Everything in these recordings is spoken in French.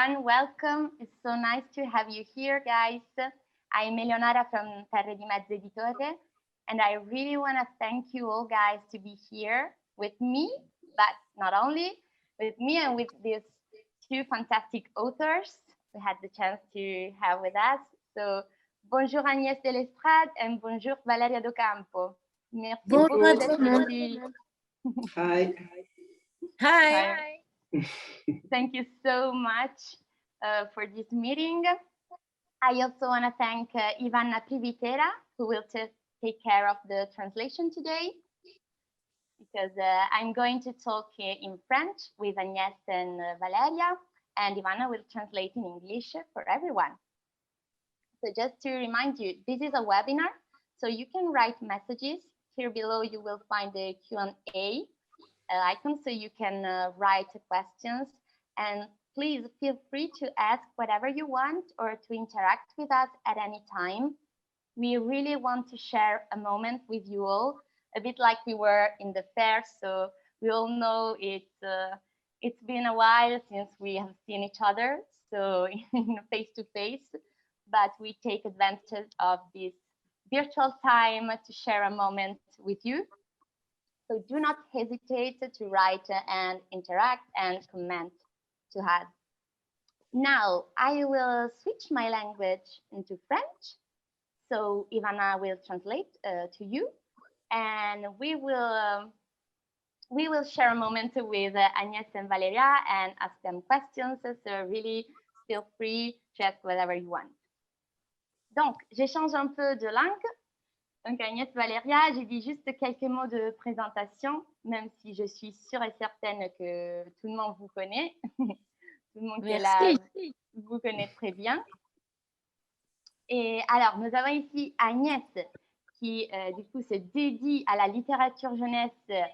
everyone. Welcome. It's so nice to have you here, guys. I'm Eleonora from Terre di Mezzo Editore, and I really want to thank you all, guys, to be here with me, but not only with me and with these two fantastic authors we had the chance to have with us. So, bonjour Agnès de l'Estrade and bonjour Valeria Docampo. Merci beaucoup d'être ici. Hi. Hi. Thank you so much for this meeting. I also want to thank Ivana Privitera, who will take care of the translation today, because I'm going to talk in French with Agnès and Valeria, and Ivana will translate in English for everyone. So just to remind you, this is a webinar, so you can write messages. Here below you will find the Q&A icon, so you can write questions, and please feel free to ask whatever you want or to interact with us at any time. We really want to share a moment with you all, a bit like we were in the fair, so we all know it's been a while since we have seen each other, so face to face, but we take advantage of this virtual time to share a moment with you. So do not hesitate to write and interact and comment to us. Now I will switch my language into French. So Ivana will translate to you, and we will share a moment with Agnès and Valeria and ask them questions. So really feel free to ask whatever you want. Donc, j'échange un peu de langue. Donc Agnès, Valeria, j'ai dit juste quelques mots de présentation, même si je suis sûre et certaine que tout le monde vous connaît. Tout le monde qui est là vous connaît très bien. Et alors, nous avons ici Agnès qui, du coup, se dédie à la littérature jeunesse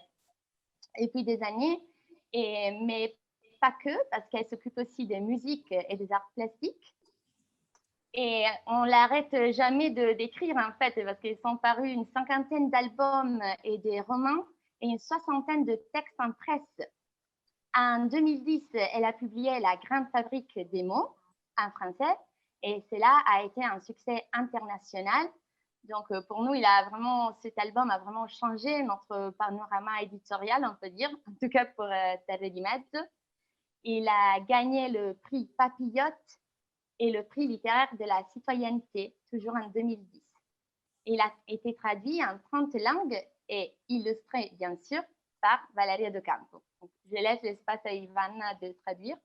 depuis des années, mais pas que, parce qu'elle s'occupe aussi des musiques et des arts plastiques. Et on l'arrête jamais d'écrire, en fait, parce qu'ils sont parus une cinquantaine d'albums et des romans et une soixantaine de textes en presse. En 2010, elle a publié La Grande Fabrique des mots en français, et cela a été un succès international. Donc, pour nous, cet album a vraiment changé notre panorama éditorial, on peut dire, en tout cas pour Terre di Mezzo. Il a gagné le prix Papillote et le prix littéraire de la citoyenneté, toujours en 2010. Il a été traduit en 30 langues et illustré, bien sûr, par Valeria Docampo. Donc, je laisse l'espace à Ivana de traduire.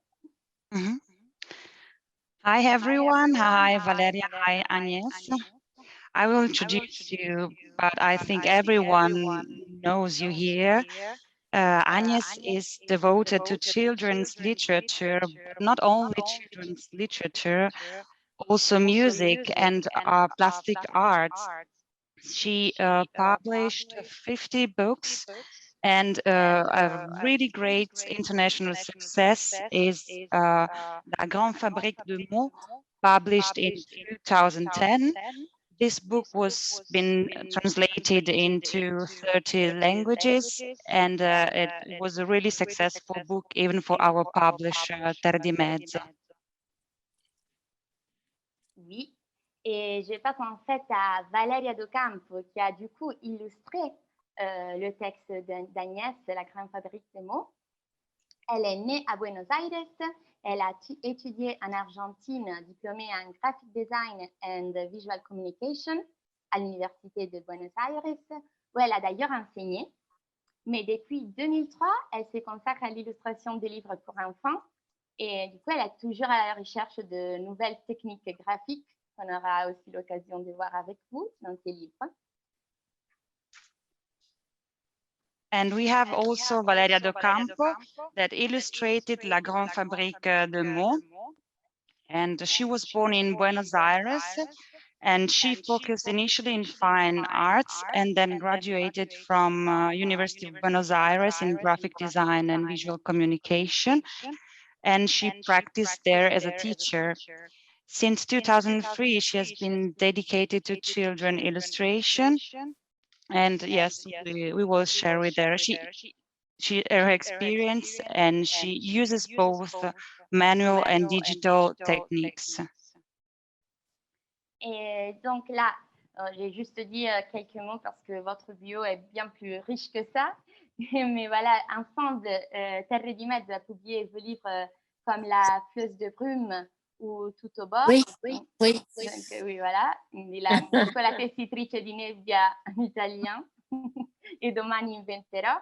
Hi, everyone. Hi, Valeria. Hi, Agnès. I will introduce you, but I think everyone knows you here. Agnès is devoted to children's literature, but not only children's literature, also music and plastic arts. She published 50 books, and a really great international success is La Grande Fabrique de mots, published in 2010. This book was been translated into 30 languages, and it was a really successful book even for our publisher, Terre di Mezzo. Oui, et je passe en fait à Valeria Docampo qui a du coup illustré le texte d'Agnès, La Grande Fabrique des mots. Elle est née à Buenos Aires. Elle a étudié en Argentine, diplômée en Graphic Design and Visual Communication à l'Université de Buenos Aires, où elle a d'ailleurs enseigné. Mais depuis 2003, elle se consacre à l'illustration des livres pour enfants. Et du coup, elle est toujours à la recherche de nouvelles techniques graphiques qu'on aura aussi l'occasion de voir avec vous dans ses livres. And we have also Valeria Docampo that illustrated La Grande Fabrique de mots. And she was born in Buenos Aires, and she focused initially in fine arts and then graduated from University of Buenos Aires in graphic design and visual communication. And she practiced there as a teacher. Since 2003, she has been dedicated to children illustration. And yes, we will share with her her experience, and she uses both manual and digital techniques. Et donc là, j'ai juste dit quelques mots parce que votre bio est bien plus riche que ça. Mais voilà, ensemble, Terre di Mezzo a publié vos livres comme La Fleusse de brume ou Tout au bord. Oui. Donc, oui, voilà, la piccola tessitrice di nebbia en italien et Domani inventerò,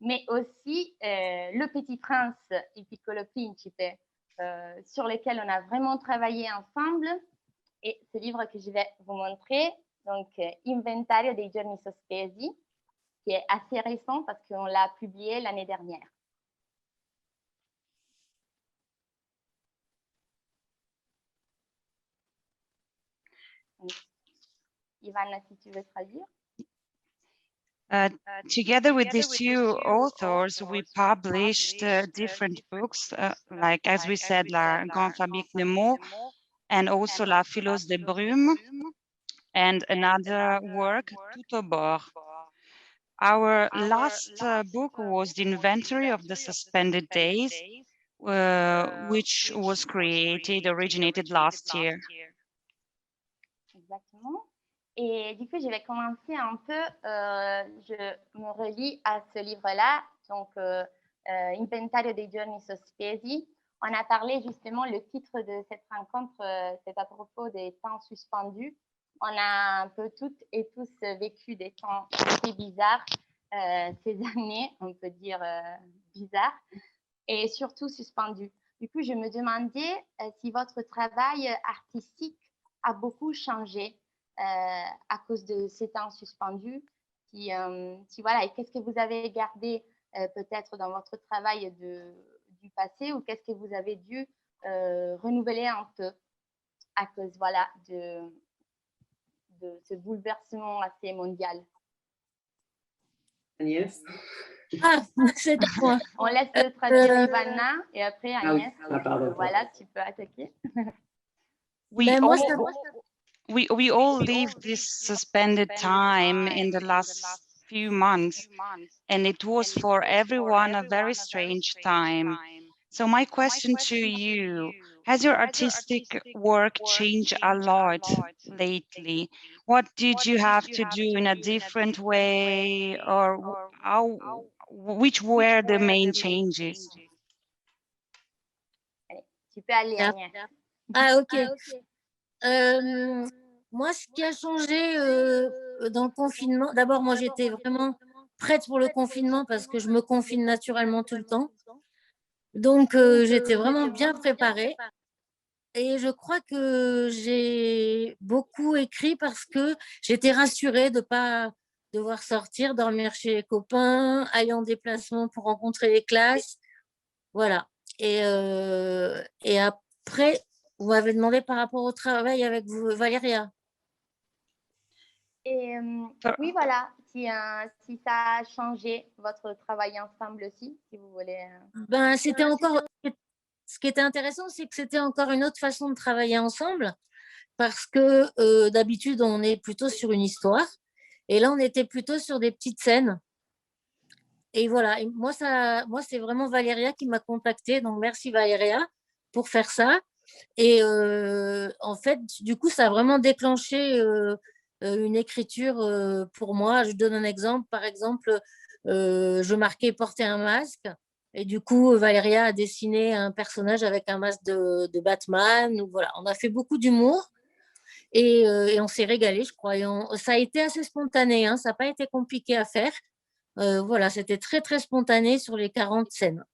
mais aussi Le Petit Prince, Il Piccolo Principe, sur lesquels on a vraiment travaillé ensemble. Et ce livre que je vais vous montrer, donc Inventario dei giorni sospesi, qui est assez récent parce qu'on l'a publié l'année dernière. Donc, Ivana, si tu veux traduire. Together with these two authors, we published different books, like, as we said, La Grande Fabrique de mots, and also La Philosophie de brume, and another work, Tout au bord. Our last book was The Inventory of the Suspended Days, which was originated last year. Exactement. Et du coup, je vais commencer un peu, je me relis à ce livre-là, donc Inventario dei giorni sospesi. On a parlé justement, le titre de cette rencontre, c'est à propos des temps suspendus. On a un peu toutes et tous vécu des temps assez bizarres ces années, on peut dire bizarres, et surtout suspendus. Du coup, je me demandais si votre travail artistique a beaucoup changé à cause de ces temps suspendus. Si voilà, et qu'est-ce que vous avez gardé peut-être dans votre travail du passé, ou qu'est-ce que vous avez dû renouveler un peu à cause voilà, de ce bouleversement assez mondial. Agnès? Ah, c'est à moi. On laisse traduire Ivana et après Agnès. Pardon. Voilà, tu peux attaquer. We moi, all lived this suspended time in the last few months, and it was for everyone a very strange time. So my question to you, has your artistic work changed a lot lately? What did you have to do in a different way, or which were the main changes? Allez, tu peux aller, Agnès. Ah, ok. Moi, ce qui a changé dans le confinement, d'abord, moi, j'étais vraiment prête pour le confinement parce que je me confine naturellement tout le temps. Donc, j'étais vraiment bien préparée. Et je crois que j'ai beaucoup écrit parce que j'étais rassurée de ne pas devoir sortir, dormir chez les copains, aller en déplacement pour rencontrer les classes. Voilà. Et après, vous m'avez demandé par rapport au travail avec vous, Valéria. Et oui, voilà, si ça a changé votre travail ensemble aussi, si vous voulez. Ben, c'était encore. Ce qui était intéressant, c'est que c'était encore une autre façon de travailler ensemble, parce que d'habitude, on est plutôt sur une histoire, et là, on était plutôt sur des petites scènes. Et voilà, et moi, c'est vraiment Valéria qui m'a contactée, donc merci Valéria pour faire ça. Et en fait, du coup, ça a vraiment déclenché une écriture pour moi. Je donne un exemple. Par exemple, je marquais porter un masque. Et du coup, Valéria a dessiné un personnage avec un masque de Batman. Voilà, on a fait beaucoup d'humour et on s'est régalé, je crois. Et ça a été assez spontané, hein, ça n'a pas été compliqué à faire. Voilà, c'était très, très spontané sur les 40 scènes.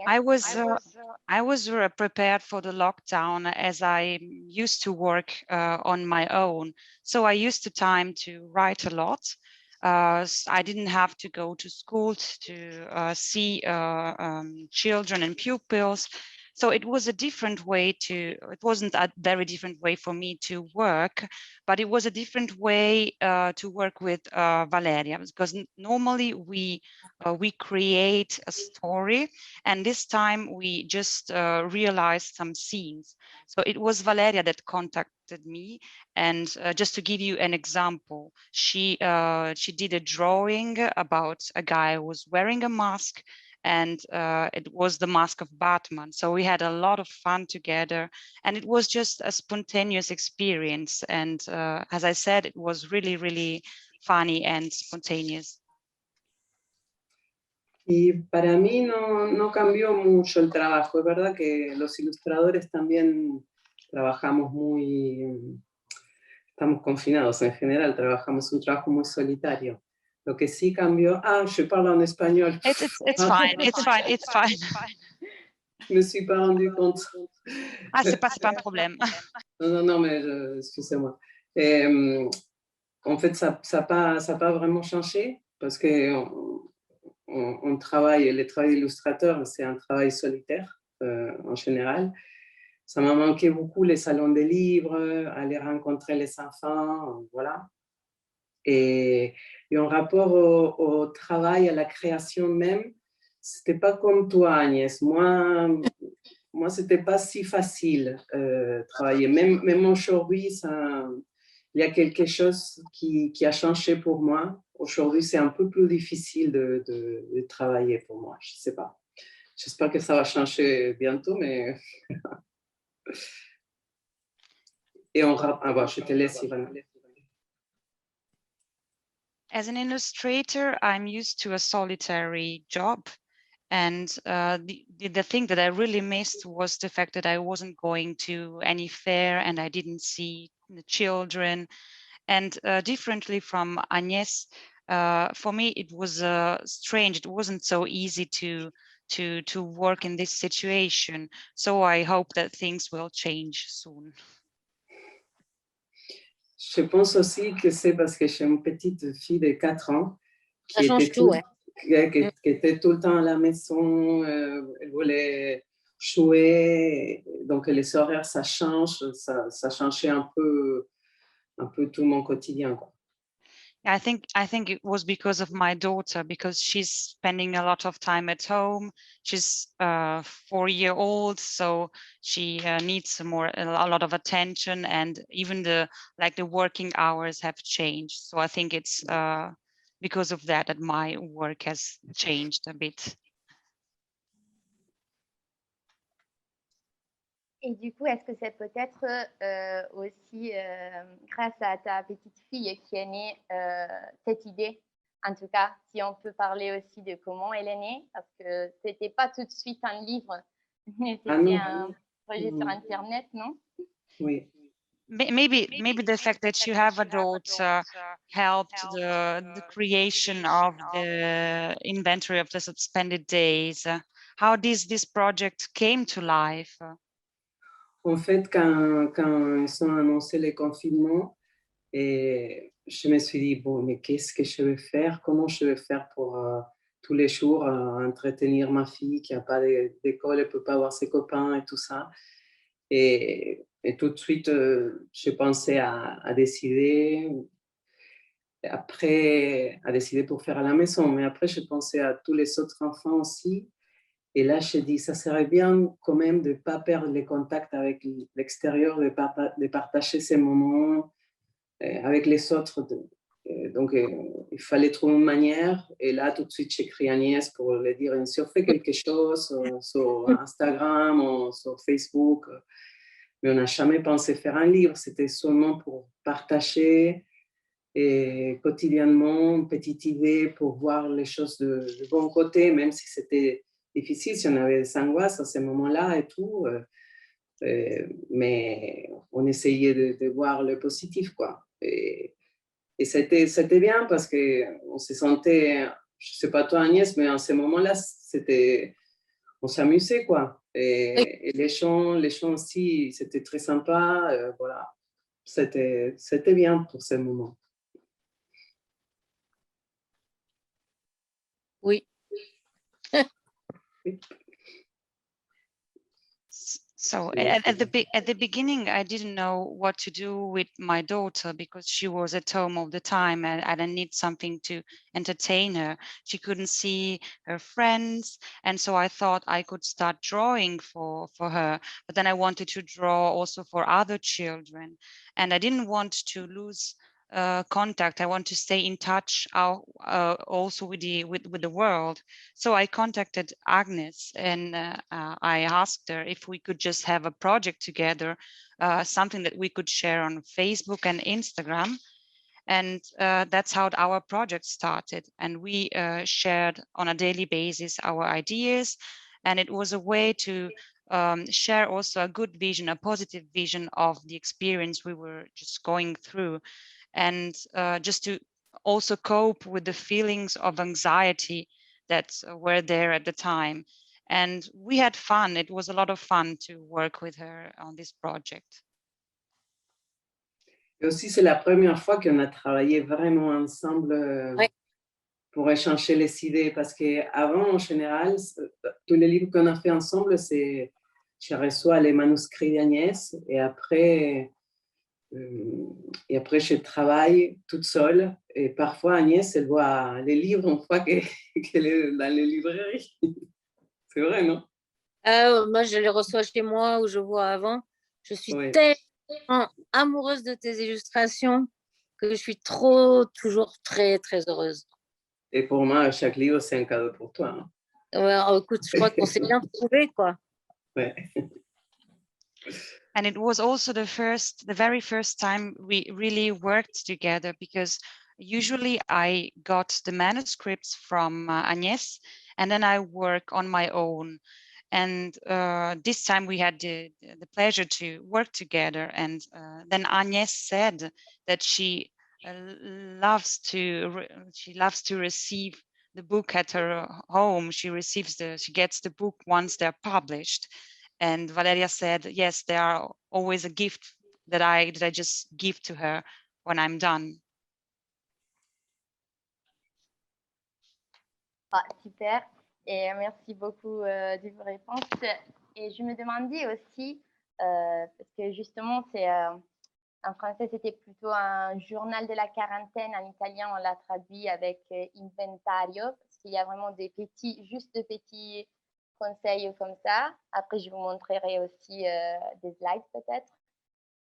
I was prepared for the lockdown, as I used to work on my own. So I used the time to write a lot. I didn't have to go to school to see children and pupils. So it was a different way it wasn't a very different way for me to work, but it was a different way to work with Valeria, because normally we create a story, and this time we just realized some scenes. So it was Valeria that contacted me, and just to give you an example, she did a drawing about a guy who was wearing a mask, and it was the mask of Batman. So we had a lot of fun together, and it was just a spontaneous experience. And as I said, it was really, really funny and spontaneous. Y para mí no cambió mucho el trabajo. Es verdad que los ilustradores también trabajamos estamos confinados en general, trabajamos un trabajo muy solitario. Lo que sí cambió... je parle en espagnol. It's fine, it's fine, it's fine. Je me suis pas rendu compte. C'est pas un problème. Non, mais excusez-moi. En fait, ça n'a pas vraiment changé parce que on travaille, le travail d'illustrateur, c'est un travail solitaire en général. Ça m'a manqué beaucoup les salons des livres, aller rencontrer les enfants, voilà. Et en rapport au travail, à la création même, c'était pas comme toi, Agnès. Moi, c'était pas si facile travailler. Même aujourd'hui, il y a quelque chose qui a changé pour moi. Aujourd'hui, c'est un peu plus difficile de travailler pour moi. Je sais pas. J'espère que ça va changer bientôt, mais... Et je te laisse, Ivana. As an illustrator, I'm used to a solitary job. And the thing that I really missed was the fact that I wasn't going to any fair and I didn't see the children. And differently from Agnes, for me, it was strange. It wasn't so easy to work in this situation. So I hope that things will change soon. Je pense aussi que c'est parce que j'ai une petite fille de 4 ans qui était tout le temps à la maison, elle voulait jouer, donc les horaires, ça change, ça changeait un peu tout mon quotidien, quoi. I think it was because of my daughter, because she's spending a lot of time at home. She's 4-year-old, so she needs a lot of attention, and even the working hours have changed. So I think it's because of that my work has changed a bit. Et du coup, est-ce que c'est peut-être aussi grâce à ta petite fille qui est née cette idée? En tout cas, si on peut parler aussi de comment elle est née, parce que c'était pas tout de suite un livre, mais c'était un projet sur Internet, non? Oui. Maybe the fact that you have a daughter helped the creation of the inventory of the suspended days. How this project came to life? En fait, quand ils ont annoncé le confinement, je me suis dit, bon, mais qu'est-ce que je vais faire? Comment je vais faire pour tous les jours entretenir ma fille qui n'a pas d'école, elle ne peut pas voir ses copains et tout ça. Et tout de suite, j'ai pensé à décider. Après, à décider pour faire à la maison. Mais après, j'ai pensé à tous les autres enfants aussi. Et là, je dis, ça serait bien quand même de ne pas perdre les contacts avec l'extérieur, de partager ces moments avec les autres. Donc, il fallait trouver une manière. Et là, tout de suite, j'écris à Agnès pour lui dire, si on fait quelque chose sur Instagram ou sur Facebook, mais on n'a jamais pensé faire un livre. C'était seulement pour partager et quotidiennement une petite idée pour voir les choses de bon côté, même si c'était difficile, si on avait des angoisses à ce moment-là et tout, mais on essayait de voir le positif, quoi. Et c'était bien parce qu'on se sentait, je ne sais pas toi Agnès, mais en ce moment-là, on s'amusait, quoi. Et les chants aussi, c'était très sympa, voilà. C'était bien pour ce moment. Oui. So at the beginning, I didn't know what to do with my daughter because she was at home all the time and I need something to entertain her. She couldn't see her friends. And so I thought I could start drawing for her. But then I wanted to draw also for other children. And I didn't want to lose contact. I want to stay in touch also with the world. So I contacted Agnes and I asked her if we could just have a project together, something that we could share on Facebook and Instagram. And that's how our project started. And we shared on a daily basis our ideas. And it was a way to share also a good vision, a positive vision of the experience we were just going through. And just to also cope with the feelings of anxiety that were there at the time. And we had fun. It was a lot of fun to work with her on this project. Et aussi, c'est la première fois qu'on a travaillé vraiment ensemble pour échanger les idées, parce qu'avant, en général, tous les livres qu'on a fait ensemble, c'est je reçois les manuscrits d'Agnès et après, je travaille toute seule. Et parfois, Agnès, elle voit les livres une fois qu'elle est dans les librairies. C'est vrai, non? Moi, je les reçois chez moi ou je vois avant. Je suis tellement amoureuse de tes illustrations que je suis toujours très, très heureuse. Et pour moi, chaque livre, c'est un cadeau pour toi. Hein? Ouais, écoute, je crois qu'on s'est bien trouvé, quoi. Ouais. And it was also the very first time we really worked together, because usually I got the manuscripts from Agnès and then I work on my own. And this time we had the pleasure to work together. And then Agnès said that she loves to receive the book at her home. She gets the book once they're published. And Valeria said, yes, they are always a gift that I just give to her when I'm done. Ah, super. Et merci beaucoup de vos réponses. Et je me demandais aussi, parce que justement, c'est en français, c'était plutôt un journal de la quarantaine. En italien, on l'a traduit avec inventario, parce qu'il y a vraiment juste de petits conseils comme ça. Après, je vous montrerai aussi des slides peut-être,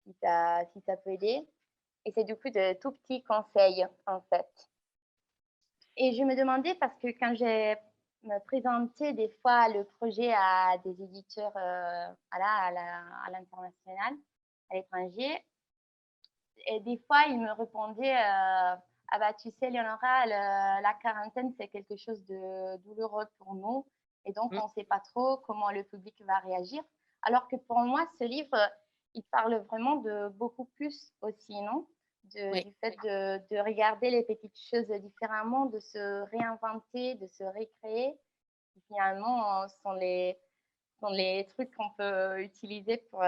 si ça peut aider. Et c'est du coup de tout petits conseils, en fait. Et je me demandais, parce que quand j'ai présenté des fois le projet à des éditeurs à l'international, à l'étranger, et des fois, ils me répondaient ah bah tu sais, Léonora, la quarantaine, c'est quelque chose de douloureux pour nous. Et donc, on ne sait pas trop comment le public va réagir. Alors que pour moi, ce livre, il parle vraiment de beaucoup plus aussi, non? Du fait de regarder les petites choses différemment, de se réinventer, de se recréer. Et finalement, ce sont les trucs qu'on peut utiliser pour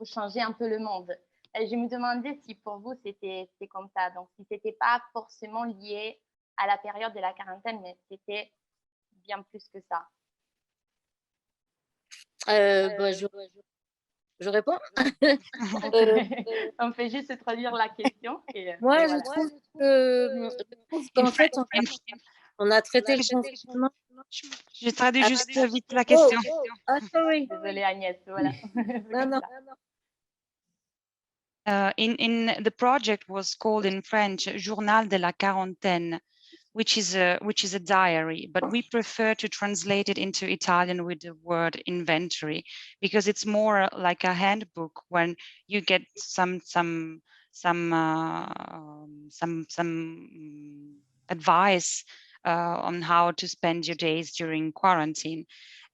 changer un peu le monde. Et je me demandais si pour vous, c'était comme ça. Donc, si ce n'était pas forcément lié à la période de la quarantaine, mais c'était bien plus que ça. Je réponds. On fait juste traduire la question. Moi, je trouve qu'en fait, on a traité le confinement. Je traduis juste vite la question. Sorry. Désolée, Agnès. Voilà. Non. In the project was called in French Journal de la Quarantaine, which is a diary, but we prefer to translate it into Italian with the word inventory, because it's more like a handbook when you get some advice on how to spend your days during quarantine.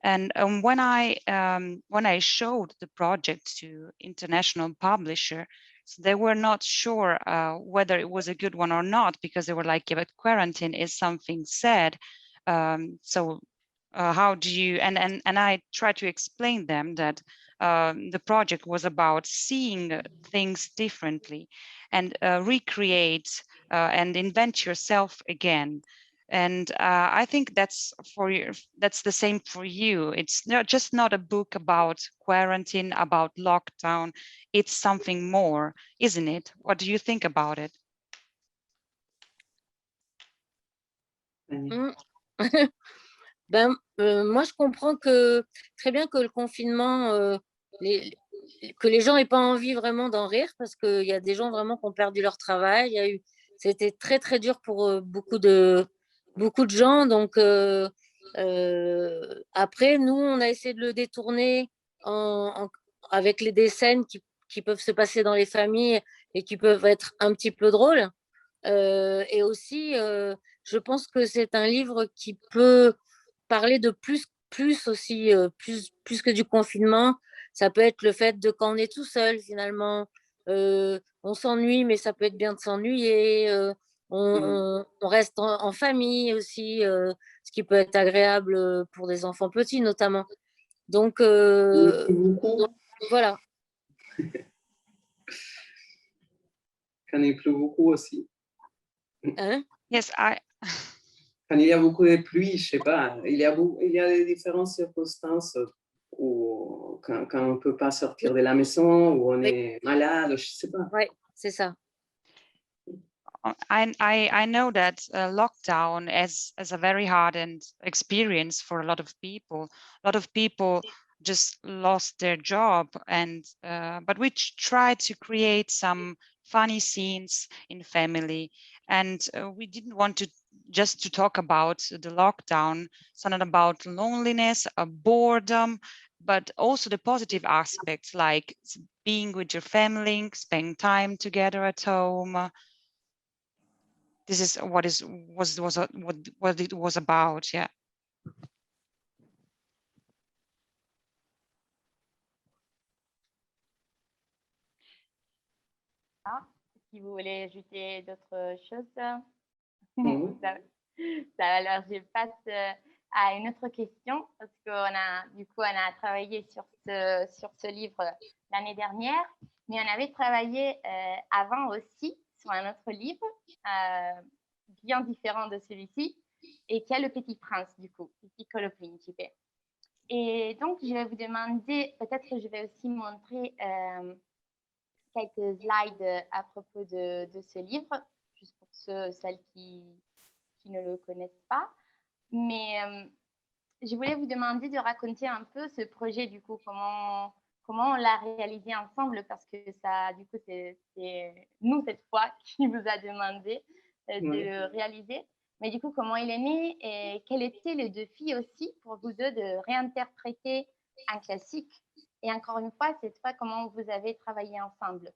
And when I showed the project to international publisher, so they were not sure whether it was a good one or not, because they were like, yeah, but quarantine is something sad. So how do you, and I tried to explain them that the project was about seeing things differently and recreate and invent yourself again. And I think that's the same for you. It's not a book about quarantine, about lockdown. It's something more, isn't it? What do you think about it? Moi, je comprends très bien que le confinement, que les gens n'aient pas envie vraiment d'en rire, parce qu'il y a des gens vraiment qui ont perdu leur travail. C'était très, très dur pour beaucoup de gens. Donc, après, nous, on a essayé de le détourner avec des scènes qui peuvent se passer dans les familles et qui peuvent être un petit peu drôles. Et aussi, je pense que c'est un livre qui peut parler de plus aussi, plus que du confinement. Ça peut être le fait de quand on est tout seul, finalement, on s'ennuie, mais ça peut être bien de s'ennuyer. On reste en famille aussi, ce qui peut être agréable pour des enfants petits, notamment. Donc, voilà. Quand il pleut beaucoup aussi. Hein? Yes, Quand il y a beaucoup de pluie, je sais pas, il y a des différentes circonstances où quand on ne peut pas sortir de la maison, où on est malade, je sais pas. Oui, c'est ça. I know that lockdown is a very hard experience for a lot of people. A lot of people just lost their job, but we tried to create some funny scenes in family, and we didn't want to talk about the lockdown. It's not about loneliness or boredom, but also the positive aspects, like being with your family, spending time together at home. This is what it was about, yeah. Si vous voulez ajouter d'autres choses. Mm-hmm. Alors, je passe à une autre question parce qu'on a travaillé sur ce livre l'année dernière, mais on avait travaillé avant aussi sur un autre livre bien différent de celui-ci et qui est Le Petit Prince, du coup, Il Piccolo Principe. Et donc, je vais vous demander, peut-être que je vais aussi montrer quelques slides à propos de ce livre, juste pour celles qui ne le connaissent pas. Mais je voulais vous demander de raconter un peu ce projet, du coup, comment on l'a réalisé ensemble, parce que ça, du coup, c'est nous, cette fois, qui vous a demandé de le réaliser. Mais du coup, comment il est né et quel était le défi aussi pour vous deux de réinterpréter un classique? Et encore une fois, cette fois, comment vous avez travaillé ensemble?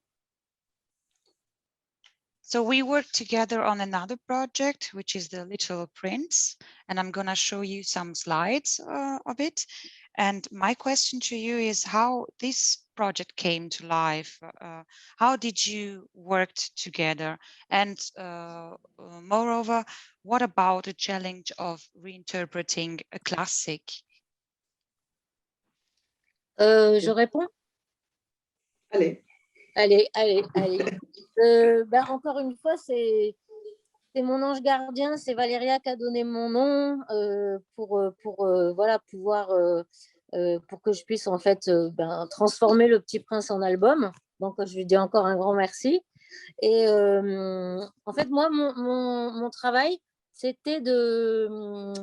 So we worked together on another project, which is The Little Prince, and I'm going to show you some slides of it. And my question to you is how this project came to life. How did you work together? And moreover, what about the challenge of reinterpreting a classic? Je réponds? Allez. Encore une fois, c'est mon ange gardien, c'est Valéria qui a donné mon nom pour pouvoir pour que je puisse en fait transformer Le Petit Prince en album. Donc je lui dis encore un grand merci. Et en fait, moi, mon travail, c'était de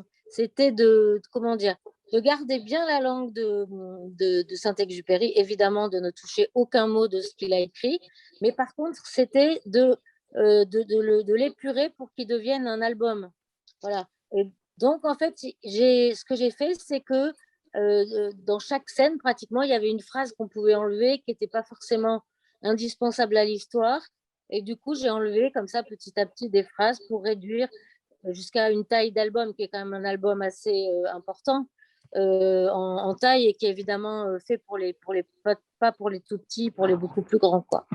comment dire, de garder bien la langue de Saint-Exupéry, évidemment de ne toucher aucun mot de ce qu'il a écrit, mais par contre, c'était de l'épurer pour qu'il devienne un album. Voilà. Et donc, en fait, ce que j'ai fait, c'est que dans chaque scène, pratiquement, il y avait une phrase qu'on pouvait enlever qui n'était pas forcément indispensable à l'histoire. Et du coup, j'ai enlevé comme ça petit à petit des phrases pour réduire jusqu'à une taille d'album qui est quand même un album assez important en taille et qui est évidemment fait pas pour les tout petits, pour les beaucoup plus grands, quoi.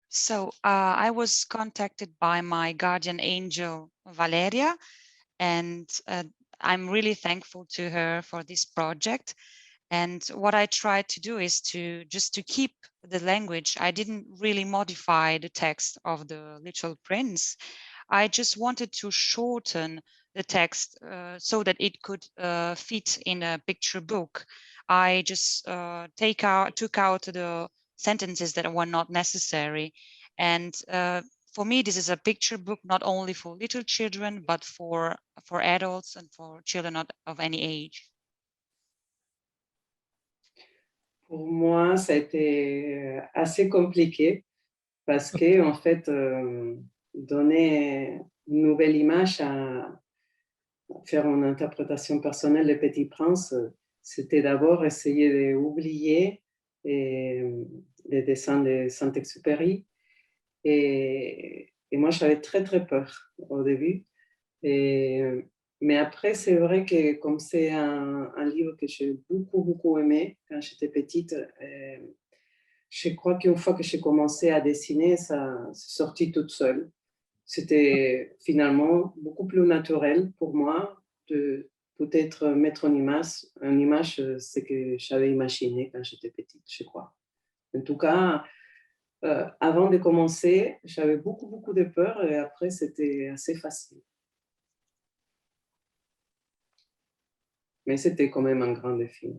So I was contacted by my guardian angel, Valeria, and I'm really thankful to her for this project. And what I tried to do is to keep the language. I didn't really modify the text of the Little Prince. I just wanted to shorten the text so that it could fit in a picture book. I just took out the sentences that were not necessary. And for me, this is a picture book, not only for little children, but for adults and for children of any age. Pour moi, ça a été assez compliqué parce que, en fait, donner une nouvelle image à faire une interprétation personnelle de Petit Prince, c'était d'abord essayer d'oublier les dessins de Saint-Exupéry. Et moi, j'avais très, très peur au début. Mais après, c'est vrai que comme c'est un livre que j'ai beaucoup, beaucoup aimé quand j'étais petite, je crois qu'une fois que j'ai commencé à dessiner, ça s'est sorti toute seule. C'était finalement beaucoup plus naturel pour moi de peut-être mettre en image ce que j'avais imaginé quand j'étais petite, je crois. En tout cas, avant de commencer, j'avais beaucoup, beaucoup de peur et après, c'était assez facile. Mais c'était quand même un grand défi.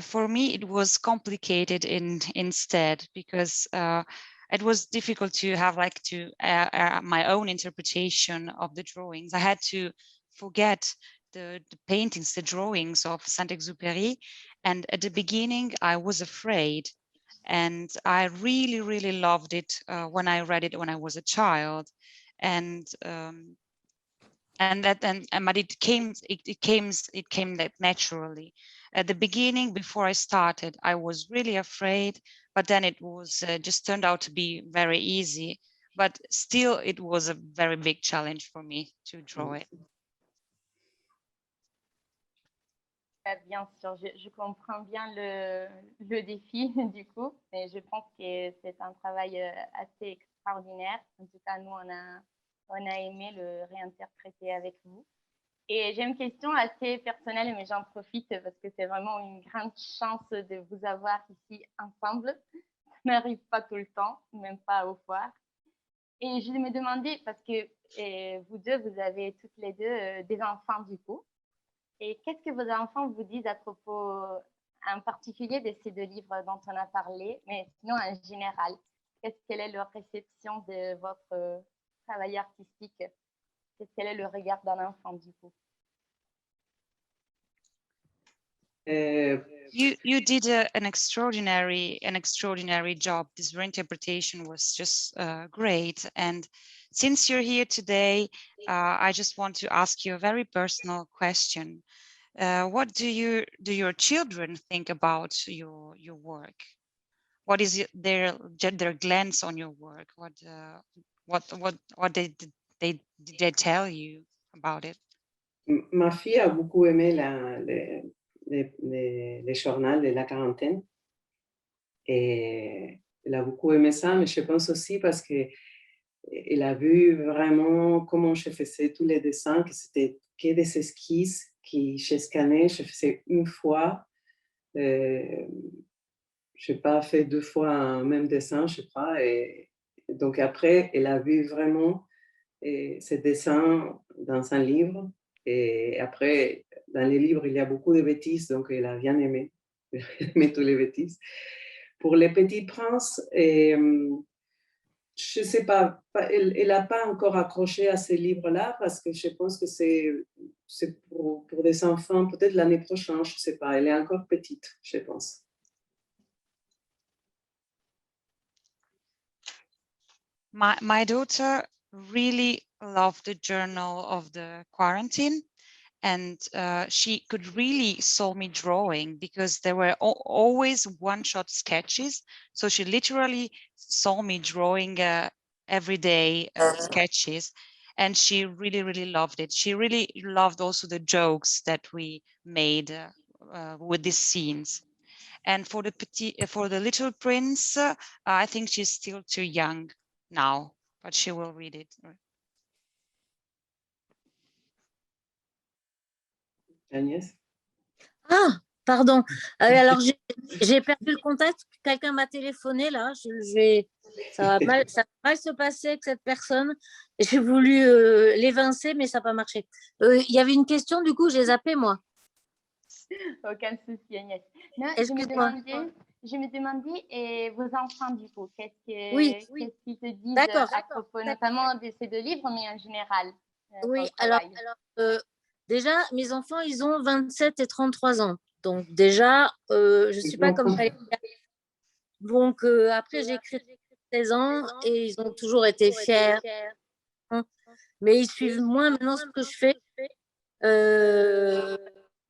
For me, it was complicated instead because it was difficult to have my own interpretation of the drawings. I had to forget the paintings, the drawings of Saint-Exupéry. And at the beginning, I was afraid. And I really, really loved it when I read it when I was a child. But it came that naturally. At the beginning, before I started, I was really afraid, but then it was just turned out to be very easy. But still, it was a very big challenge for me to draw it. Bien sûr, je comprends bien le défi du coup, et je pense que c'est un travail assez extraordinaire. En tout cas, nous, on a aimé le réinterpréter avec vous. Et j'ai une question assez personnelle, mais j'en profite parce que c'est vraiment une grande chance de vous avoir ici ensemble. Ça n'arrive pas tout le temps, même pas aux foires. Et je me demandais, parce que vous deux, vous avez toutes les deux des enfants du coup. Et qu'est-ce que vos enfants vous disent à propos, en particulier de ces deux livres dont on a parlé, mais sinon en général? Quelle est leur réception de votre travail artistique? Quel est le regard d'un enfant du coup? You did an extraordinary job. This reinterpretation was just great. And since you're here today, I just want to ask you a very personal question. What do your children think about your work? What is their glance on your work? What did they tell you about it? Ma fille a beaucoup aimé les journaux de la quarantaine. Et elle a beaucoup aimé ça, mais je pense aussi parce qu'elle a vu vraiment comment je faisais tous les dessins, que c'était que des esquisses que je scannais, je faisais une fois. Je n'ai pas fait 2 fois un même dessin, je crois. Et donc après, elle a vu vraiment ces dessins dans un livre. Et après, dans les livres, il y a beaucoup de bêtises, donc elle a bien aimé, aimé toutes les bêtises. Pour les petits princes, je ne sais pas, elle n'a pas encore accroché à ces livres-là parce que je pense que c'est pour des enfants, peut-être l'année prochaine, je ne sais pas. Elle est encore petite, je pense. My daughter really loved the journal of the quarantine. And she could really saw me drawing because there were always one-shot sketches. So she literally saw me drawing everyday sketches, and she really, really loved it. She really loved also the jokes that we made with these scenes. And for the Little Prince, I think she's still too young now, but she will read it. Agnès. Ah, pardon. Alors, j'ai perdu le contact. Quelqu'un m'a téléphoné là. Ça va mal se passer avec cette personne. J'ai voulu l'évincer, mais ça n'a pas marché. Il y avait une question, du coup, j'ai zappé moi. Aucun souci, Agnès. Non, Excuse-moi. je me demandais, et vos enfants, du coup, Oui. qu'est-ce qu'ils te disent D'accord. à propos notamment de ces deux livres, mais en général Oui, pour le alors travail. déjà, mes enfants, ils ont 27 et 33 ans. Donc déjà, je ne suis pas comme ça. Donc après, j'ai écrit 16 ans et ils ont toujours été fiers. Mais ils suivent moins maintenant ce que je fais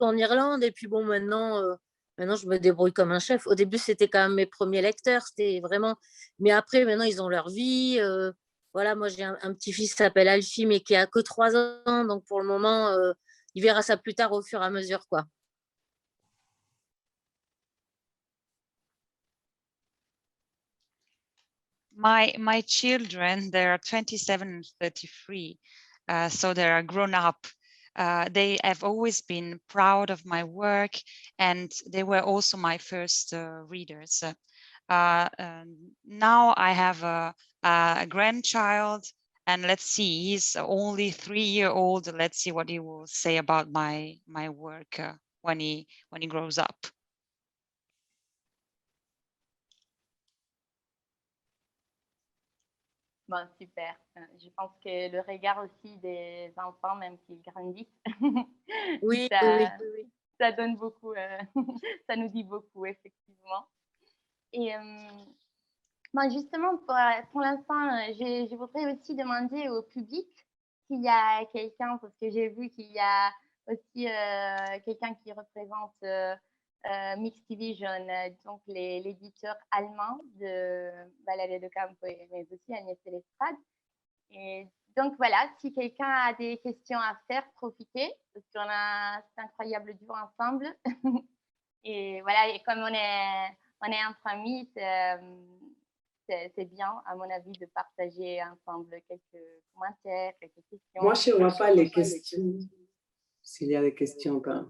en Irlande. Et puis bon, maintenant, je me débrouille comme un chef. Au début, c'était quand même mes premiers lecteurs. C'était vraiment... Mais après, maintenant, ils ont leur vie. Voilà, moi, j'ai un petit-fils qui s'appelle Alfie, mais qui a que 3 ans. Donc pour le moment, il verra ça plus tard au fur et à mesure, quoi. My children, they are 27 and 33, so they are grown up. They have always been proud of my work, and they were also my first readers. Now I have a grandchild, and let's see, he's only 3-year-old. Let's see what he will say about my work when he grows up. Bon, super. Je pense que le regard aussi des enfants, même s'ils grandissent, Oui, ça donne beaucoup, ça nous dit beaucoup, effectivement. Et bon, justement, pour l'instant, je voudrais aussi demander au public s'il y a quelqu'un, parce que j'ai vu qu'il y a aussi quelqu'un qui représente Mixed Vision, donc l'éditeur allemand de Valérie de Campo, mais aussi Agnès Lestrade. Et donc voilà, si quelqu'un a des questions à faire, profitez, parce qu'on a cet incroyable duo ensemble. Et voilà, et comme on est entre amis, c'est bien, à mon avis, de partager ensemble quelques commentaires, quelques questions. Moi, je ne vois pas les questions. S'il y a des questions, pas.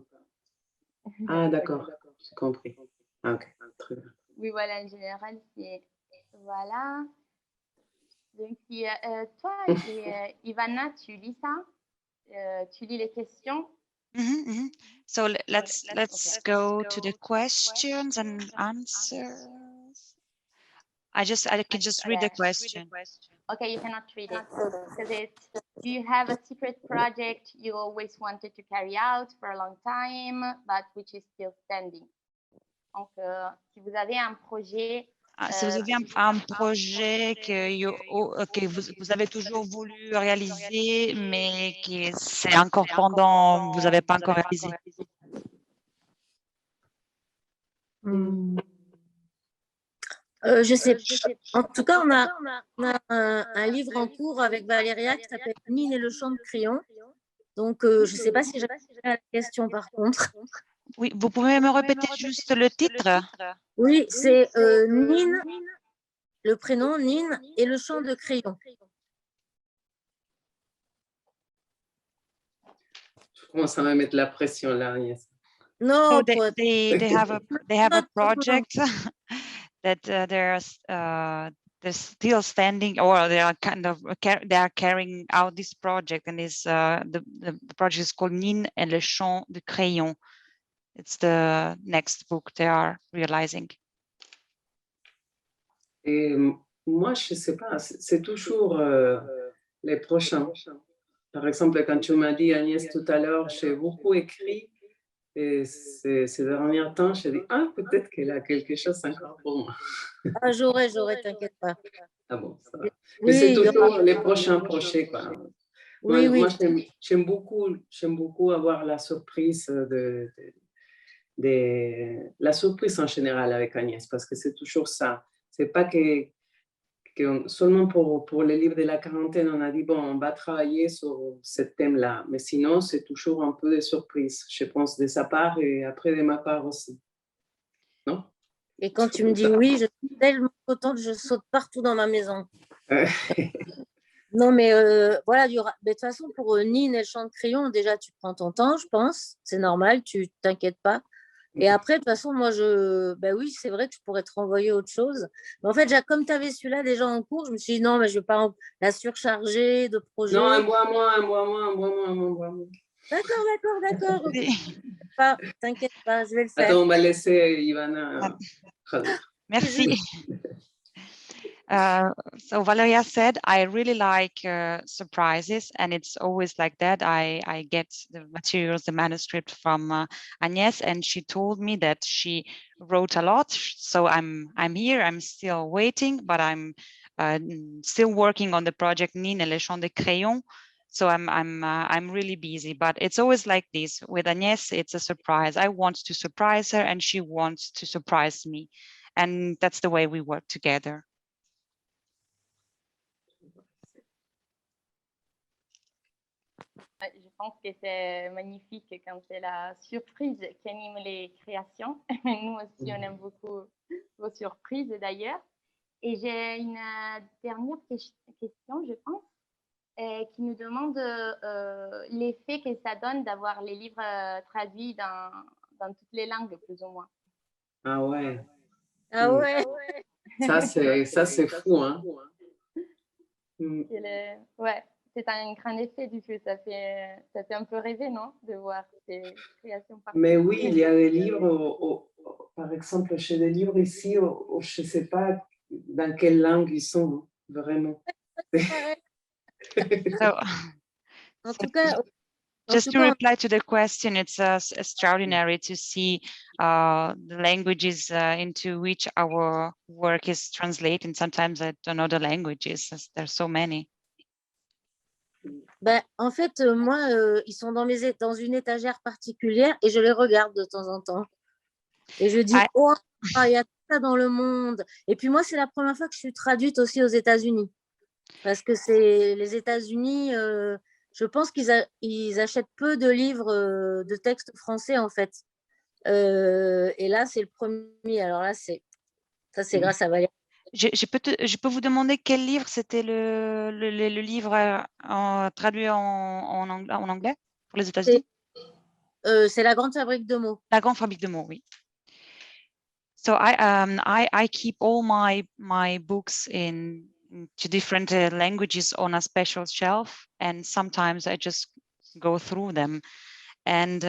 Ah, d'accord, j'ai compris. Ah, ok, très bien. Oui, voilà, en général, c'est... Voilà. Donc, toi et Ivana, tu lis ça? Tu lis les questions? So let's go to the questions and answers. I can just read the question. Okay, you cannot read it because it's, do you have a secret project you always wanted to carry out for a long time, but which is still standing? Donc, si vous avez un projet... si vous avez un projet que vous avez toujours voulu réaliser, mais qui c'est encore pendant, vous n'avez pas encore réalisé. Je sais. En tout cas, on a un livre en cours avec Valéria qui s'appelle Nine et le chant de crayon. Donc, je ne sais pas si j'ai la question par contre. Oui, vous pouvez me répéter juste le titre? Oui, c'est Nine, le prénom Nine et le chant de crayon. Je commence à me mettre la pression là, Agnès. No, they have a project that they're still standing, or they are carrying out this project, and is the project is called Nine et le chant de crayon. It's the next book they are realizing. Et moi, je ne sais pas, c'est toujours les prochains. Par exemple, quand tu m'as dit, Agnès, tout à l'heure, j'ai beaucoup écrit, et ces derniers temps, j'ai dit, ah, peut-être qu'elle a quelque chose encore pour moi. Ah, j'aurais, t'inquiète pas. Ah bon, ça va. Mais c'est toujours les prochains projets, quoi. Oui, moi j'aime beaucoup avoir la surprise la surprise en général avec Agnès, parce que c'est toujours ça. C'est pas que seulement pour le livre de la quarantaine, on a dit, bon, on va travailler sur ce thème-là. Mais sinon, c'est toujours un peu de surprise, je pense, de sa part et après de ma part aussi. Non? Et quand tu me dis oui, je suis tellement contente, je saute partout dans ma maison. Non, mais voilà, mais de toute façon, pour Nine et le chant de crayon, déjà, tu prends ton temps, je pense. C'est normal, tu t'inquiètes pas. Et après, de toute façon, moi, ben oui, c'est vrai que je pourrais te renvoyer autre chose. Mais en fait, comme tu avais celui-là déjà en cours, je me suis dit non, mais je ne vais pas la surcharger de projets. Non, un mois moins. D'accord. Oui. T'inquiète pas, je vais le faire. Attends, on va laisser Ivana traduire. Merci. So Valeria said, I really like surprises, and it's always like that. I get the materials, the manuscript from Agnès, and she told me that she wrote a lot. So I'm here. I'm still waiting, but I'm still working on the project Nine et le chant de crayon. So I'm really busy, but it's always like this with Agnès. It's a surprise. I want to surprise her, and she wants to surprise me, and that's the way we work together. Je pense que c'est magnifique quand c'est la surprise qui anime les créations. Nous aussi, on aime beaucoup vos surprises d'ailleurs. Et j'ai une dernière question, je pense, qui nous demande l'effet que ça donne d'avoir les livres traduits dans toutes les langues, plus ou moins. Ah ouais. Ah ouais. Ça, c'est fou, hein. Ouais. C'est un grand effet du coup, ça fait un peu rêver, non, de voir ces créations partout. Mais oui, il y a des livres, par exemple, chez des livres ici, je ne sais pas dans quelle langue ils sont, vraiment. So, En tout cas, just to reply to the question, it's extraordinary to see the languages into which our work is translated. And sometimes I don't know the languages, there's so many. Ben, en fait, moi, ils sont dans une étagère particulière et je les regarde de temps en temps. Et je dis, oh, il y a tout ça dans le monde. Et puis moi, c'est la première fois que je suis traduite aussi aux États-Unis. Parce que c'est les États-Unis, je pense qu'ils achètent peu de livres de textes français, en fait. Et là, c'est le premier. Alors là, c'est grâce à Valérie. Je peux vous demander quel livre c'était le livre traduit en anglais pour les États-Unis? C'est La Grande Fabrique de mots. La Grande Fabrique de mots, oui. So I keep all my books in to different languages on a special shelf, and sometimes I just go through them. And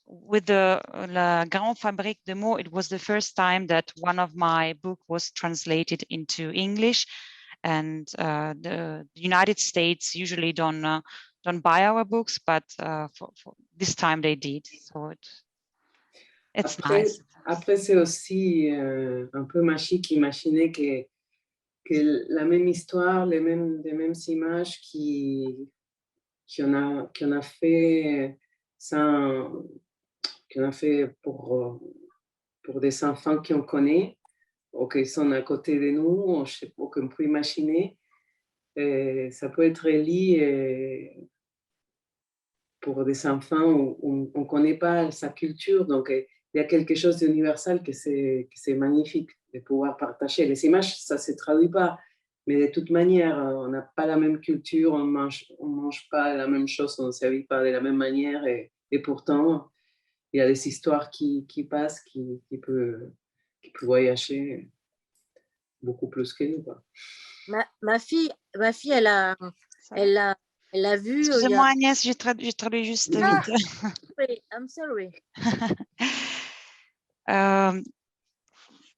with the La Grande Fabrique de mots, it was the first time that one of my book was translated into English, and the United States usually don't buy our books, but for this time they did. So it's nice. Après, c'est aussi un peu magique imaginer que la même histoire, les mêmes images qui en a fait pour des enfants qu'on connaît ou qui sont à côté de nous, ou qu'on peut imaginer. Et ça peut être lié pour des enfants où on ne connaît pas sa culture. Donc, il y a quelque chose d'universel que c'est magnifique de pouvoir partager. Les images, ça ne se traduit pas, mais de toute manière, on n'a pas la même culture, on mange pas la même chose, on ne s'habille pas de la même manière, et pourtant, il y a des histoires qui passent, qui peut voyager beaucoup plus que nous, quoi. Ma fille, elle a vu. Excusez-moi, Agnès, j'ai traduit juste vite. I'm sorry.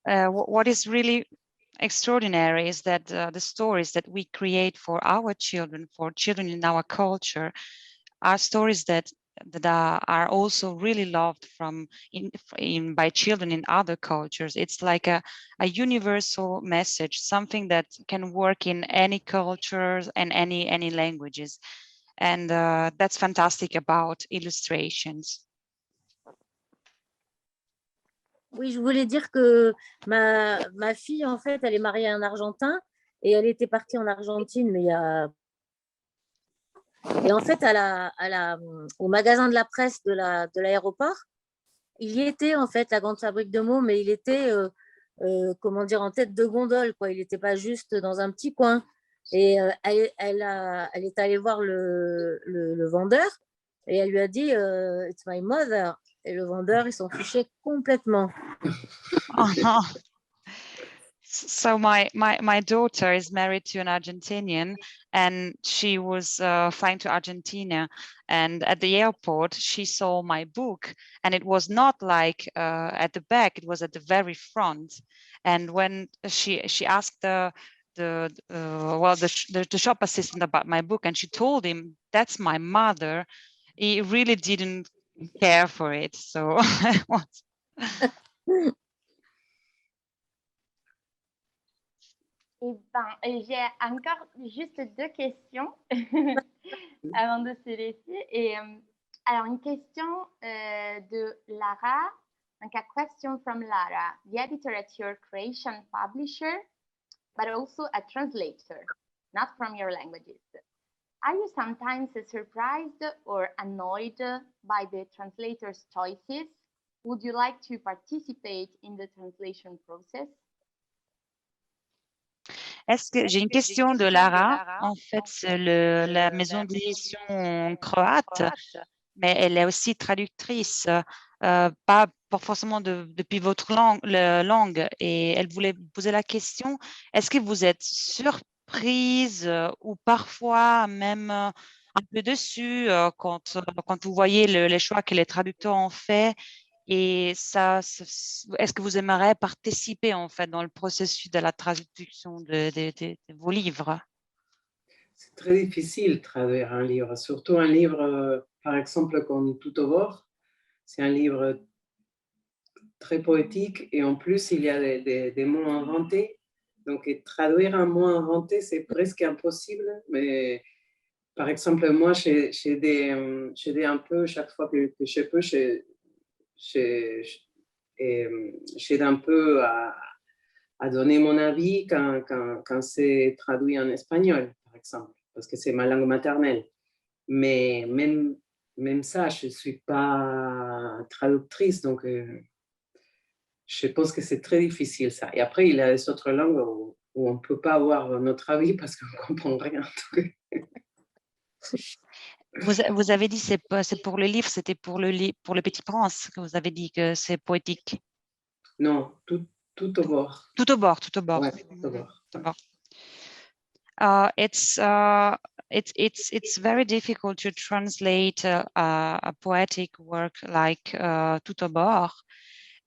What is really extraordinary is that the stories that we create for our children, for children in our culture, are stories that are also really loved by children in other cultures. It's like a universal message, something that can work in any cultures and any languages. And that's fantastic about illustrations. Oui, je voulais dire que ma fille, en fait, elle est mariée à un Argentin et elle était partie en Argentine, mais et en fait, au magasin de la presse de l'aéroport, il y était, en fait, La Grande Fabrique de mots, mais il était, comment dire, en tête de gondole, quoi. Il n'était pas juste dans un petit coin. Et elle est allée voir le vendeur et elle lui a dit It's my mother. Et le vendeur, il s'en fichait complètement. So my daughter is married to an Argentinian, and she was flying to Argentina, and at the airport she saw my book, and it was not like at the back, it was at the very front. And when she asked the shop assistant about my book, and she told him that's my mother, he really didn't care for it. So Eh ben, j'ai encore juste 2 questions avant de se laisser. Et alors, une question de Lara. Donc, a question from Lara, the editor at your creation publisher, but also a translator, not from your languages. Are you sometimes surprised or annoyed by the translator's choices? Would you like to participate in the translation process? Est-ce que j'ai une question de Lara? En fait, c'est la maison d'édition croate, mais elle est aussi traductrice, pas forcément depuis votre langue. Et elle voulait vous poser la question, est-ce que vous êtes surprise ou parfois même un peu déçue quand vous voyez les choix que les traducteurs ont fait? Et ça, est-ce que vous aimeriez participer en fait dans le processus de la traduction de vos livres? C'est très difficile de traduire un livre, surtout un livre, par exemple, comme Tout au bord. C'est un livre très poétique et en plus, il y a des mots inventés. Donc, traduire un mot inventé, c'est presque impossible. Mais par exemple, moi, j'ai un peu, chaque fois que je peux, j'aide un peu à donner mon avis quand c'est traduit en espagnol, par exemple, parce que c'est ma langue maternelle. Mais même ça, je ne suis pas traductrice, donc je pense que c'est très difficile ça. Et après, il y a les autres langues où on ne peut pas avoir notre avis parce qu'on ne comprend rien. Vous avez dit c'est pour le livre, c'était pour le Petit Prince que vous avez dit que c'est poétique. Non, tout au bord. Tout au bord, tout au bord. Ouais, tout au bord. Tout au bord. It's very difficult to translate a poetic work like Tout au bord,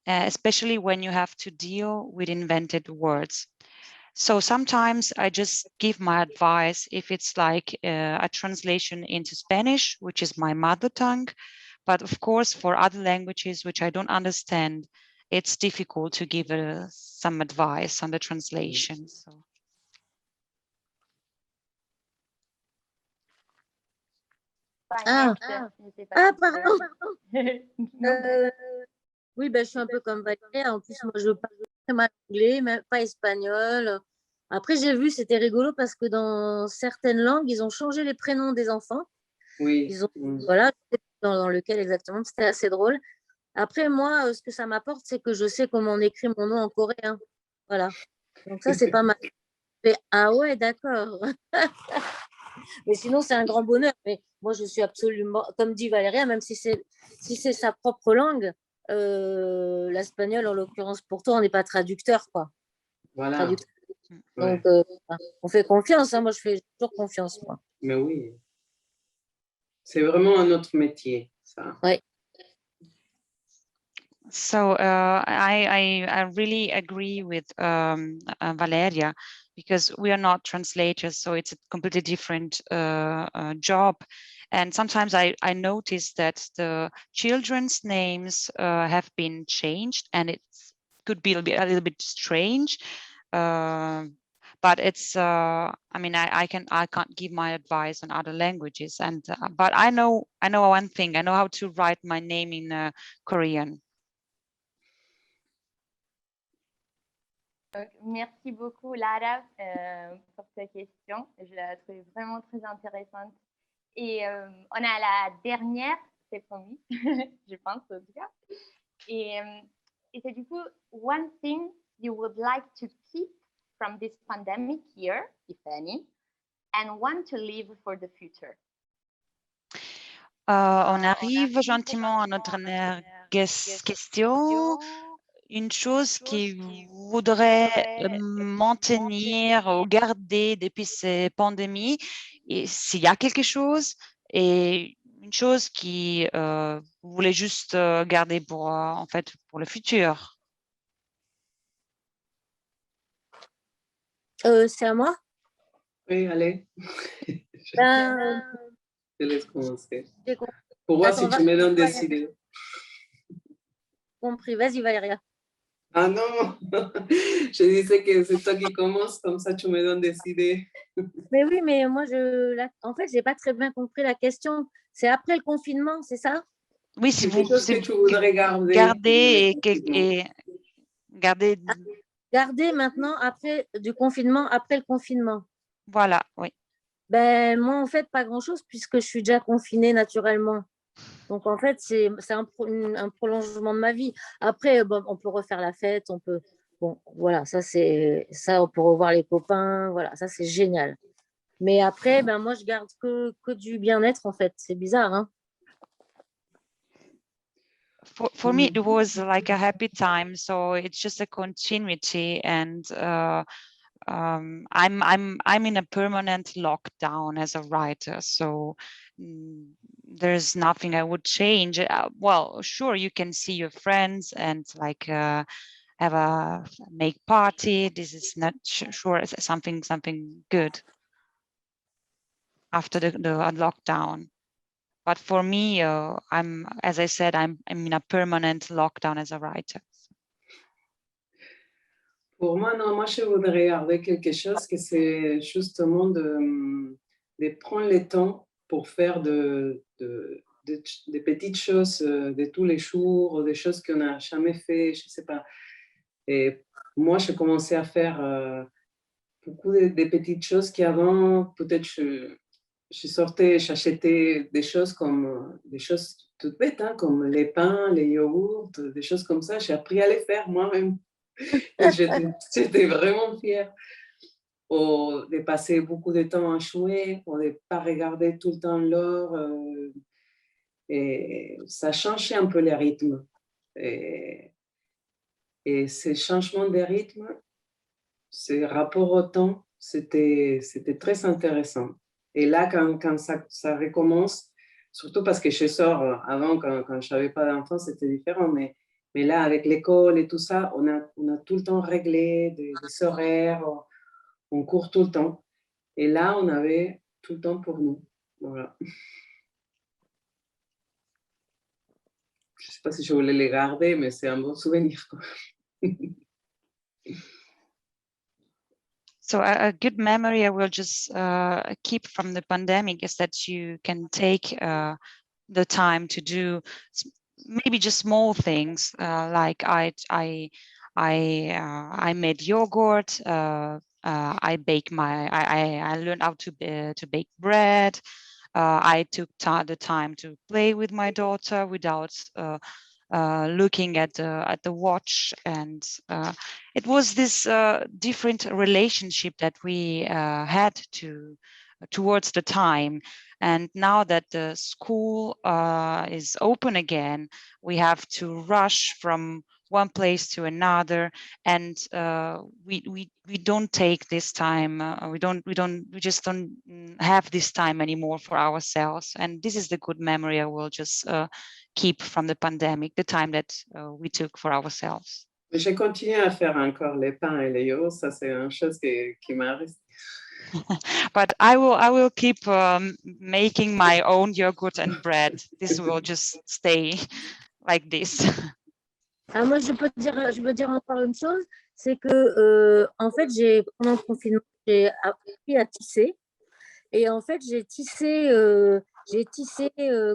especially when you have to deal with invented words. So sometimes I just give my advice if it's like a translation into Spanish, which is my mother tongue. But of course, for other languages which I don't understand, it's difficult to give some advice on the translation. So. Pardon. Oui, ben, je suis un peu comme Valérie. En plus, moi, je parle très mal anglais, même pas espagnol. Après, j'ai vu, c'était rigolo parce que dans certaines langues, ils ont changé les prénoms des enfants. Oui. Ils ont, voilà, dans lequel exactement, c'était assez drôle. Après, moi, ce que ça m'apporte, c'est que je sais comment on écrit mon nom en coréen. Voilà. Donc ça, c'est pas mal. Mais, ah ouais, d'accord. Mais sinon, c'est un grand bonheur. Mais moi, je suis absolument, comme dit Valéria, même si c'est sa propre langue, l'espagnol, en l'occurrence, pour toi, on n'est pas traducteur, quoi. Voilà. Traducteur. Ouais. Donc, on fait confiance. Hein. Moi, je fais toujours confiance, moi. Mais oui. C'est vraiment un autre métier, ça. Ouais. So I really agree with Valeria, because we are not translators, so it's a completely different job. And sometimes I notice that the children's names have been changed, and it could be a little bit strange. But it's I mean, I can't give my advice on other languages, and but I know one thing. I know how to write my name in Korean. Merci beaucoup, Lara, pour ta question. Je la trouve vraiment très intéressante. Et on a la dernière, c'est promis, je pense en tout cas. Et c'est du coup, one thing you would like to keep from this pandemic year, if any, and want to live for the future? On arrive gentiment à notre dernière question. Une chose qui voudrait maintenir ou garder depuis ces pandémies, et s'il y a quelque chose, et une chose qui vous voulez juste garder pour, en fait, pour le futur. C'est à moi? Oui, allez. Ben, Je laisse commencer. j'ai compris. Pour voir Attends, si tu me donnes des idées. Compris. Vas-y, Valéria. Ah non, je disais que c'est toi qui commences, comme ça tu me donnes des idées. Mais oui, mais moi, en fait, j'ai pas très bien compris la question. C'est après le confinement, c'est ça? Oui, si C'est vous quelque chose que tu voudrais garder et garder. Garder maintenant après du confinement, après le confinement. Voilà, oui. Ben, moi, en fait, pas grand-chose puisque je suis déjà confinée naturellement. Donc, en fait, c'est un prolongement de ma vie. Après, bon, on peut refaire la fête, on peut... Bon, voilà, ça, on peut revoir les copains, voilà, ça, c'est génial. Mais après, ben, moi, je garde que du bien-être, en fait. C'est bizarre, hein? For me, it was like a happy time, so it's just a continuity, and I'm in a permanent lockdown as a writer, so there's nothing I would change. Well, sure, you can see your friends and like have a make party. This is not sure something good after the lockdown. But for me, as I said, I'm in a permanent lockdown as a writer. Pour moi, non, moi je voudrais garder quelque chose que c'est justement de prendre le temps pour faire des petites choses de tous les jours, des choses qu'on n'a jamais fait, je ne sais pas. Et moi, j'ai commencé à faire beaucoup de petites choses qu'avant, peut-être je sortais, j'achetais des choses comme des choses toutes bêtes, hein, comme les pains, les yogourts, des choses comme ça. J'ai appris à les faire moi-même. Et j'étais vraiment fière. Ou de passer beaucoup de temps à jouer, ou de ne pas regarder tout le temps l'heure. Et ça changeait un peu les rythmes. Et ces changements de rythme, ces rapports au temps, c'était très intéressant. Et là, quand ça recommence, surtout parce que je sors, avant, quand je n'avais pas d'enfant, c'était différent, mais là, avec l'école et tout ça, on a tout le temps réglé des horaires, on court tout le temps. Et là, on avait tout le temps pour nous. Voilà. Je ne sais pas si je voulais les garder, mais c'est un bon souvenir. So a good memory I will just keep from the pandemic is that you can take the time to do maybe just small things like I made yogurt. I learned how to bake bread. I took the time to play with my daughter without looking at the watch, and it was this different relationship that we had towards the time. And now that the school is open again, we have to rush from one place to another, and we don't take this time. We just don't have this time anymore for ourselves. And this is the good memory I will just keep from the pandemic, the time that we took for ourselves. J'ai continué à faire encore les pains et les yogourts, ça c'est une chose qui m'a resté. But I will keep making my own yogurt and bread. This will just stay like this. Ah, moi, je veux dire encore une chose, c'est que en fait, pendant le confinement, j'ai appris à tisser. Et en fait, j'ai tissé,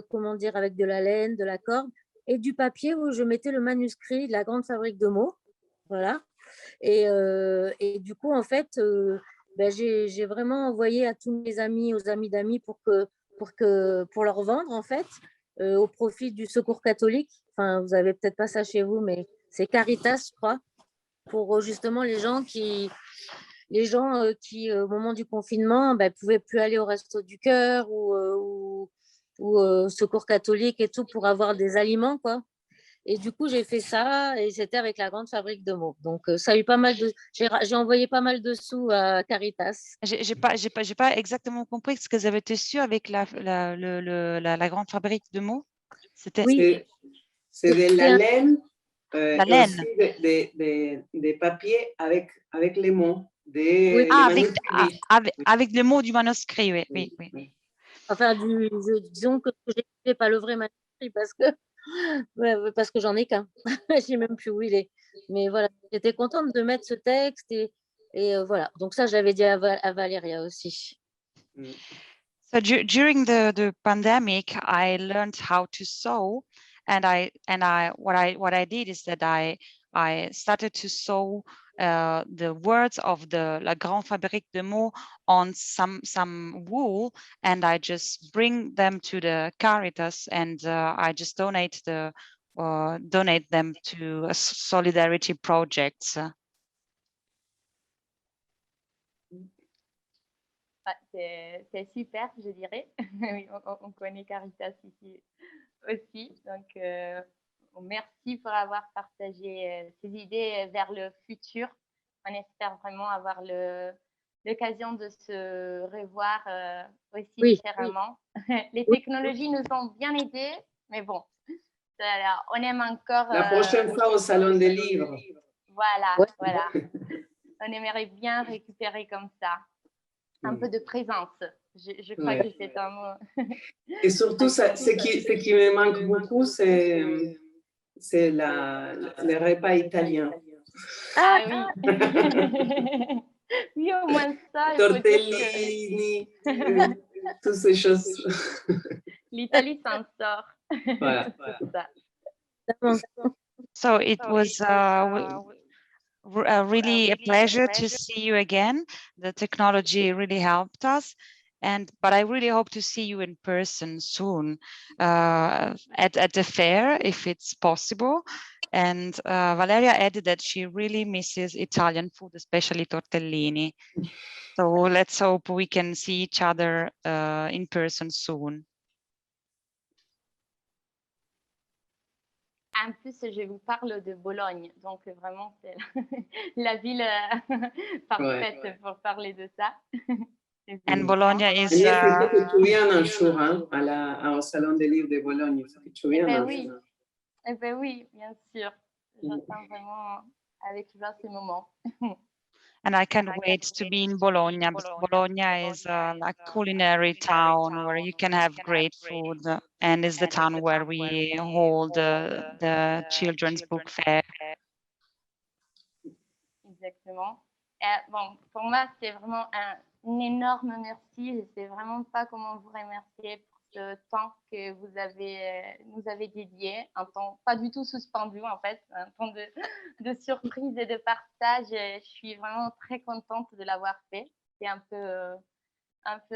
comment dire, avec de la laine, de la corde et du papier où je mettais le manuscrit de la grande fabrique de mots. Voilà. Et du coup, en fait, ben, j'ai vraiment envoyé à tous mes amis, aux amis d'amis pour leur vendre, en fait, au profit du Secours catholique. Enfin, vous n'avez peut-être pas ça chez vous, mais c'est Caritas, je crois, pour justement les gens qui les gens qui, au moment du confinement, ne pouvaient plus aller au Resto du Cœur ou Secours catholique et tout pour avoir des aliments, quoi. Et du coup, j'ai fait ça et c'était avec la grande fabrique de mots. Donc, ça a eu pas mal de... J'ai envoyé pas mal de sous à Caritas. J'ai pas exactement compris ce que vous avez dessus avec la grande fabrique de mots. C'était Oui. C'est de la laine, la et laine. aussi des papiers avec les mots. Des Avec les mots du manuscrit, oui. Enfin, disons que je n'ai pas le vrai manuscrit parce que j'en ai qu'un. Je ne sais même plus où il est. Mais voilà, j'étais contente de mettre ce texte et voilà. Donc ça, j'avais dit à Valéria aussi. So during the pandemic, I learned how to sew, and what I did is that I started to sew the words of the La Grande Fabrique de Mots on some wool, and I just bring them to the Caritas, and I just donate them to solidarity projects. C'est super, je dirais. On connaît Caritas ici aussi. Donc, merci pour avoir partagé ces idées vers le futur. On espère vraiment avoir l'occasion de se revoir aussi différemment. Les technologies nous ont bien aidés, mais bon, on aime encore... La prochaine fois au Salon des Livres. Voilà. On aimerait bien récupérer comme ça un peu de présence. Je crois que c'est un mot. Et surtout, ce qui me manque beaucoup, c'est les repas italiens. Ah oui. Oui, au moins ça. Tortellini, toutes ces choses. L'Italie s'en sort. Voilà. So it was really a pleasure to see you again. The technology really helped us, but I really hope to see you in person soon at the fair, if it's possible. And Valeria added that she really misses Italian food, especially tortellini. So let's hope we can see each other in person soon. En plus, je vous parle de Bologne, donc vraiment, c'est la ville parfaite pour parler de ça. And Bologna is... Il faut que tu viennes un jour au Salon des Livres de Bologne. Il faut que tu viennes un jour. Oui, bien sûr. J'attends vraiment avec joie ce moment. And I can't wait to be in Bologna, because Bologna is a culinary town where you can have great food, and is the town where we hold the children's book fair. Exactement. Bon, pour moi, c'est vraiment un énorme merci. Je ne sais vraiment pas comment vous remercier pour ce temps que vous nous avez dédié, un temps pas du tout suspendu en fait, un temps de surprise et de partage. Je suis vraiment très contente de l'avoir fait. C'est un peu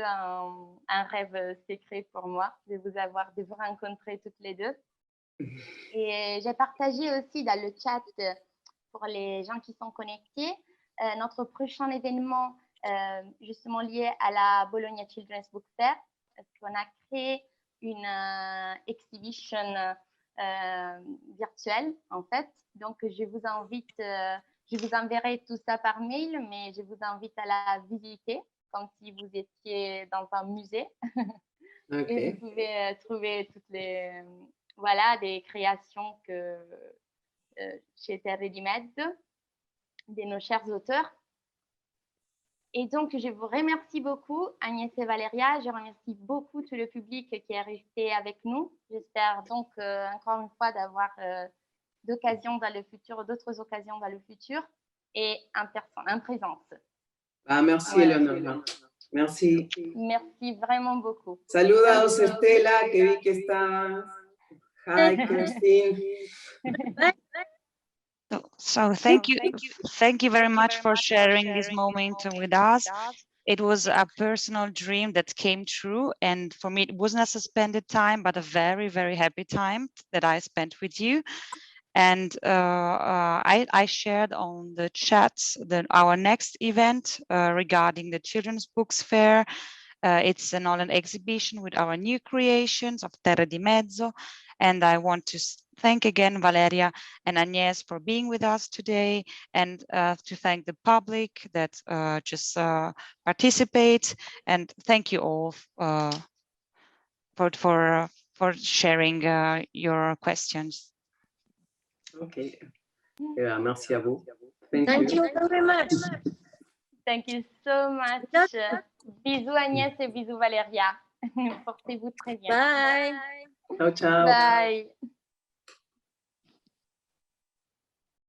un rêve secret pour moi de vous rencontrer toutes les deux. Et j'ai partagé aussi dans le chat pour les gens qui sont connectés notre prochain événement justement lié à la Bologna Children's Book Fair, parce qu'on a créé une exhibition virtuelle en fait. Donc je vous enverrai tout ça par mail, mais je vous invite à la visiter comme si vous étiez dans un musée. Et vous pouvez trouver toutes les des créations chez Terre Ready-Made de nos chers auteurs. Et donc, je vous remercie beaucoup, Agnès et Valéria. Je remercie beaucoup tout le public qui est resté avec nous. J'espère donc encore une fois d'avoir d'autres occasions dans le futur et en présence. Merci, Eleonora. Merci. Merci vraiment beaucoup. Saludos, Estela, que vi que estás. Hi, Christine. So thank you very much for sharing this moment with us. It was a personal dream that came true, and for me it wasn't a suspended time, but a very, very happy time that I spent with you. And I shared on the chat our next event regarding the Children's Books Fair. It's an online exhibition with our new creations of Terra di Mezzo. And I want to thank again Valeria and Agnes for being with us today, and to thank the public that just participate. And thank you all for sharing your questions. Ok. Merci à vous. Thank you very much. Thank you so much. Bisous Agnès et bisous Valéria. Portez-vous très bien. Bye. Ciao, ciao. Bye.